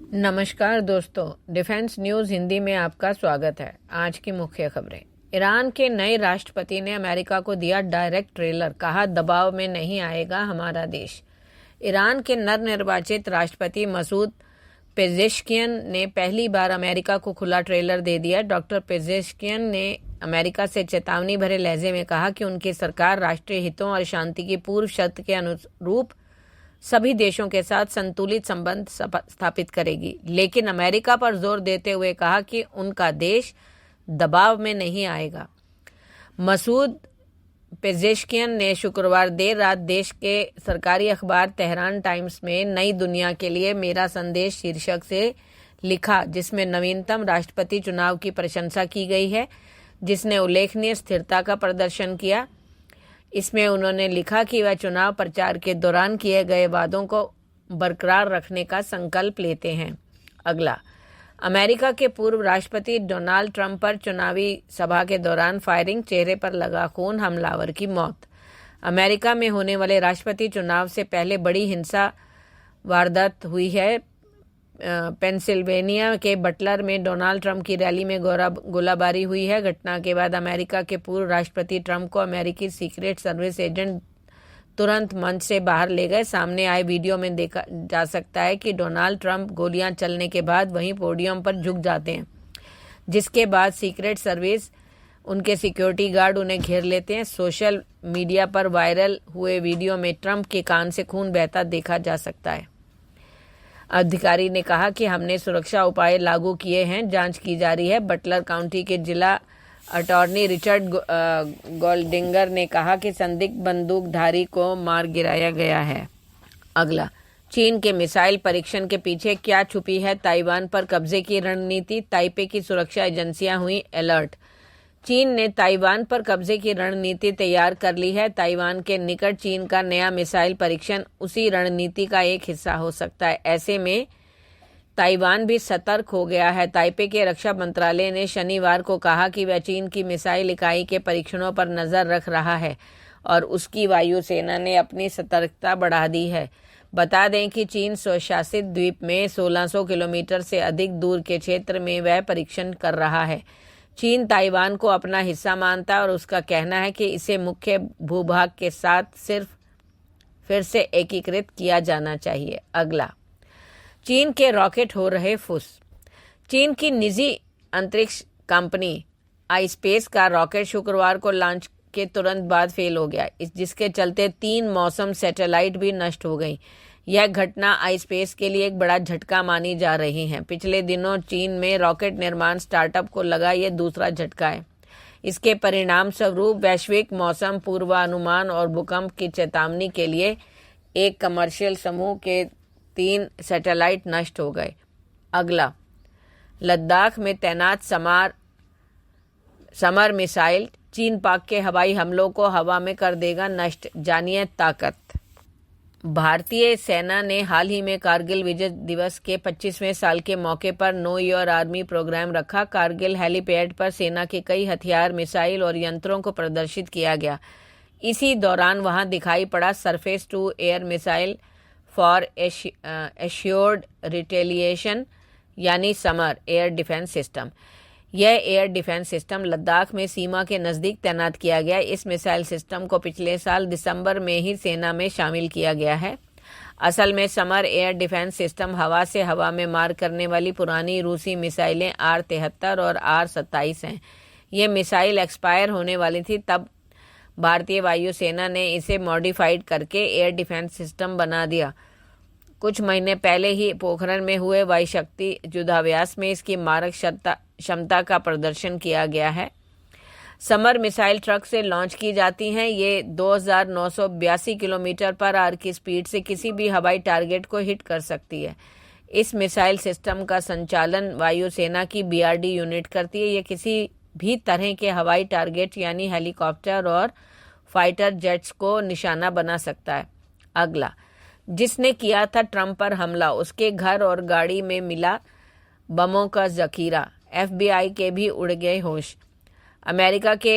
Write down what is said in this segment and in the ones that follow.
नमस्कार दोस्तों, defence news Hindi में आपका स्वागत है। आज की मुख्य खबरें। ईरान के नए राष्ट्रपति ने अमेरिका को दिया डायरेक्ट ट्रेलर, कहा दबाव में नहीं आएगा हमारा देश। ईरान के नवनिर्वाचित राष्ट्रपति मसूद पेजेश्कियन ने पहली बार अमेरिका को खुला ट्रेलर दे दिया। डॉक्टर पेजेश्कियन ने अमेरिका से चेतावनी भरे लहजे में कहा कि उनकी सरकार राष्ट्रीय हितों और शांति की पूर्व शर्त के अनुरूप सभी देशों के साथ संतुलित संबंध स्थापित करेगी, लेकिन अमेरिका पर जोर देते हुए कहा कि उनका देश दबाव में नहीं आएगा। मसूद पेजेश्कियन ने शुक्रवार देर रात देश के सरकारी अखबार तेहरान टाइम्स में नई दुनिया के लिए मेरा संदेश शीर्षक से लिखा, जिसमें नवीनतम राष्ट्रपति चुनाव की प्रशंसा की गई है, जिसने उल्लेखनीय स्थिरता का प्रदर्शन किया। इसमें उन्होंने लिखा कि वह चुनाव प्रचार के दौरान किए गए वादों को बरकरार रखने का संकल्प लेते हैं। अगला, अमेरिका के पूर्व राष्ट्रपति डोनाल्ड ट्रंप पर चुनावी सभा के दौरान फायरिंग, चेहरे पर लगा खून, हमलावर की मौत। अमेरिका में होने वाले राष्ट्रपति चुनाव से पहले बड़ी हिंसा वारदात हुई है। पेंसिल्वेनिया के बटलर में डोनाल्ड ट्रंप की रैली में गोलाबारी हुई है। घटना के बाद अमेरिका के पूर्व राष्ट्रपति ट्रंप को अमेरिकी सीक्रेट सर्विस एजेंट तुरंत मंच से बाहर ले गए। सामने आए वीडियो में देखा जा सकता है कि डोनाल्ड ट्रंप गोलियां चलने के बाद वहीं पोडियम पर झुक जाते हैं, जिसके बाद सीक्रेट सर्विस उनके सिक्योरिटी गार्ड उन्हें घेर लेते हैं। सोशल मीडिया पर वायरल हुए वीडियो में ट्रंप के कान से खून बहता देखा जा सकता है। अधिकारी ने कहा कि हमने सुरक्षा उपाय लागू किए हैं, जांच की जा रही है। बटलर काउंटी के जिला अटॉर्नी रिचर्ड गोल्डिंगर ने कहा कि संदिग्ध बंदूकधारी को मार गिराया गया है। अगला, चीन के मिसाइल परीक्षण के पीछे क्या छुपी है ताइवान पर कब्जे की रणनीति। ताइपे की सुरक्षा एजेंसियां हुई अलर्ट। चीन ने ताइवान पर कब्जे की रणनीति तैयार कर ली है। ताइवान के निकट चीन का नया मिसाइल परीक्षण उसी रणनीति का एक हिस्सा हो सकता है। ऐसे में ताइवान भी सतर्क हो गया है। ताइपे के रक्षा मंत्रालय ने शनिवार को कहा कि वह चीन की मिसाइल इकाई के परीक्षणों पर नजर रख रहा है और उसकी वायुसेना ने अपनी सतर्कता बढ़ा दी है। बता दें कि चीन स्वशासित द्वीप में 1600 किलोमीटर से अधिक दूर के क्षेत्र में वह परीक्षण कर रहा है। चीन ताइवान को अपना हिस्सा मानता है और उसका कहना है कि इसे मुख्य भूभाग के साथ सिर्फ फिर से एकीकृत किया जाना चाहिए। अगला, चीन के रॉकेट हो रहे फुस। चीन की निजी अंतरिक्ष कंपनी आईस्पेस का रॉकेट शुक्रवार को लॉन्च के तुरंत बाद फेल हो गया, जिसके चलते 3 मौसम सैटेलाइट भी नष्ट हो गई। यह घटना आईस्पेस के लिए एक बड़ा झटका मानी जा रही है। पिछले दिनों चीन में रॉकेट निर्माण स्टार्टअप को लगा यह दूसरा झटका है। इसके परिणाम स्वरूप वैश्विक मौसम पूर्वानुमान और भूकंप की चेतावनी के लिए एक कमर्शियल समूह के 3 सैटेलाइट नष्ट हो गए। अगला, लद्दाख में तैनात समर मिसाइल चीन पाक के हवाई हमलों को हवा में कर देगा नष्ट। जानिए ताकत। भारतीय सेना ने हाल ही में कारगिल विजय दिवस के 25वें साल के मौके पर नो योर आर्मी प्रोग्राम रखा। कारगिल हेलीपैड पर सेना के कई हथियार, मिसाइल और यंत्रों को प्रदर्शित किया गया। इसी दौरान वहां दिखाई पड़ा surface to air missile for assured retaliation यानी समर एयर डिफेंस सिस्टम। यह एयर डिफेंस सिस्टम लद्दाख में सीमा के नज़दीक तैनात किया गया। इस मिसाइल सिस्टम को पिछले साल दिसंबर में ही सेना में शामिल किया गया है। असल में समर एयर डिफेंस सिस्टम हवा से हवा में मार करने वाली पुरानी रूसी मिसाइलें R-73 और R-27 हैं। ये मिसाइल एक्सपायर होने वाली थी, तब भारतीय वायुसेना ने इसे मॉडिफाइड करके एयर डिफेंस सिस्टम बना दिया। कुछ महीने पहले ही पोखरण में हुए वायुशक्ति युद्धाभ्यास में इसकी मारक क्षमता का प्रदर्शन किया गया है। समर मिसाइल ट्रक से लॉन्च की जाती हैं। ये 2982 किलोमीटर पर आवर की स्पीड से किसी भी हवाई टारगेट को हिट कर सकती है। इस मिसाइल सिस्टम का संचालन वायुसेना की BRD यूनिट करती है। ये किसी भी तरह के हवाई टारगेट यानी हेलीकॉप्टर और फाइटर जेट्स को निशाना बना सकता है। अगला, जिसने किया था ट्रंप पर हमला, उसके घर और गाड़ी में मिला बमों का जखीरा। FBI के भी उड़ गए होश। अमेरिका के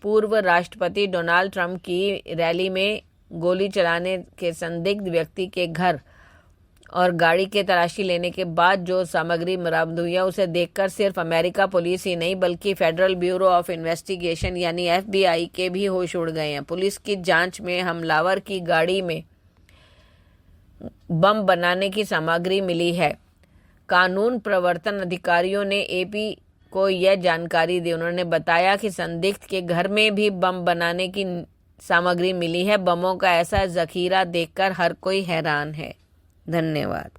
पूर्व राष्ट्रपति डोनाल्ड ट्रंप की रैली में गोली चलाने के संदिग्ध व्यक्ति के घर और गाड़ी के तलाशी लेने के बाद जो सामग्री बरामद हुई है उसे देखकर सिर्फ अमेरिका पुलिस ही नहीं बल्कि फेडरल ब्यूरो ऑफ इन्वेस्टिगेशन यानी FBI के भी होश उड़ गए हैं। पुलिस की जांच में हमलावर की गाड़ी में बम बनाने की सामग्री मिली है। कानून प्रवर्तन अधिकारियों ने AP को यह जानकारी दी। उन्होंने बताया कि संदिग्ध के घर में भी बम बनाने की सामग्री मिली है। बमों का ऐसा जखीरा देखकर हर कोई हैरान है। धन्यवाद।